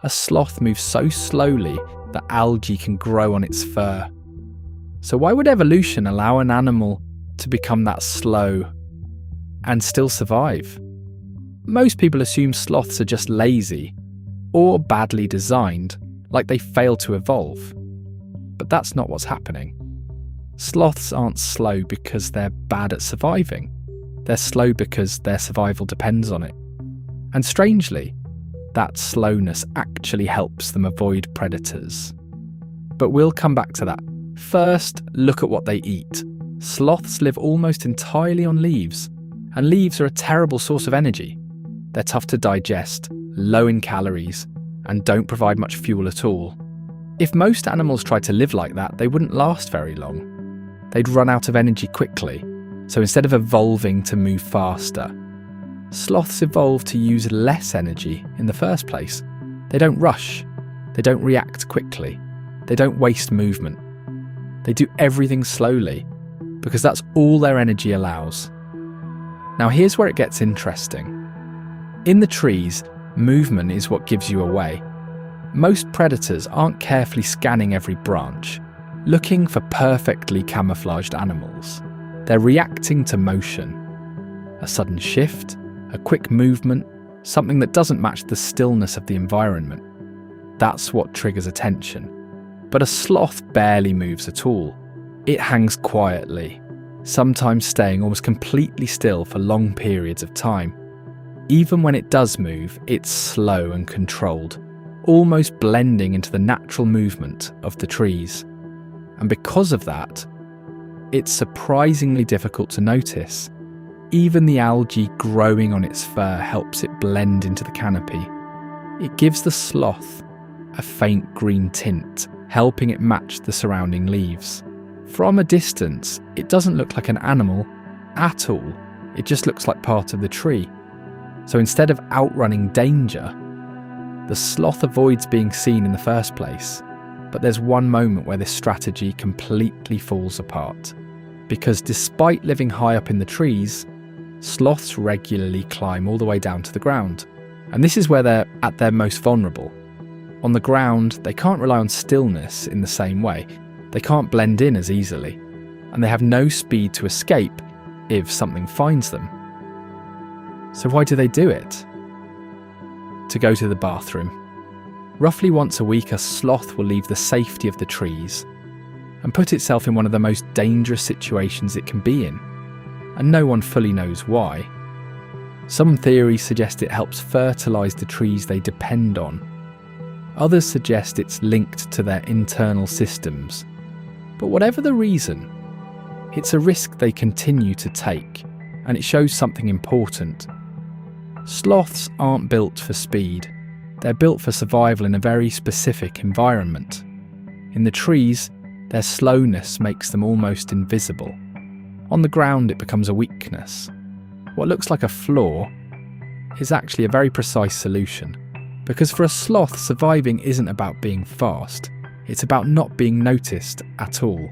A sloth moves so slowly that algae can grow on its fur. So why would evolution allow an animal to become that slow and still survive? Most people assume sloths are just lazy or badly designed, like they failed to evolve. But that's not what's happening. Sloths aren't slow because they're bad at surviving. They're slow because their survival depends on it. And strangely, that slowness actually helps them avoid predators. But we'll come back to that. First, look at what they eat. Sloths live almost entirely on leaves, and leaves are a terrible source of energy. They're tough to digest, low in calories, and don't provide much fuel at all. If most animals tried to live like that, they wouldn't last very long. They'd run out of energy quickly, so instead of evolving to move faster, sloths evolved to use less energy in the first place. They don't rush, they don't react quickly, they don't waste movement. They do everything slowly, because that's all their energy allows. Now here's where it gets interesting. In the trees, movement is what gives you away. Most predators aren't carefully scanning every branch, looking for perfectly camouflaged animals. They're reacting to motion. A sudden shift, a quick movement, something that doesn't match the stillness of the environment. That's what triggers attention. But a sloth barely moves at all. It hangs quietly, sometimes staying almost completely still for long periods of time. Even when it does move, it's slow and controlled, almost blending into the natural movement of the trees. And because of that, it's surprisingly difficult to notice. Even the algae growing on its fur helps it blend into the canopy. It gives the sloth a faint green tint, helping it match the surrounding leaves. From a distance, it doesn't look like an animal at all. It just looks like part of the tree. So instead of outrunning danger, the sloth avoids being seen in the first place. But there's one moment where this strategy completely falls apart. Because despite living high up in the trees, sloths regularly climb all the way down to the ground. And this is where they're at their most vulnerable. On the ground, they can't rely on stillness in the same way. They can't blend in as easily. And they have no speed to escape if something finds them. So why do they do it? To go to the bathroom. Roughly once a week, a sloth will leave the safety of the trees and put itself in one of the most dangerous situations it can be in, and no one fully knows why. Some theories suggest it helps fertilise the trees they depend on. Others suggest it's linked to their internal systems. But whatever the reason, it's a risk they continue to take, and it shows something important. Sloths aren't built for speed. They're built for survival in a very specific environment. In the trees, their slowness makes them almost invisible. On the ground, it becomes a weakness. What looks like a flaw is actually a very precise solution. Because for a sloth, surviving isn't about being fast. It's about not being noticed at all.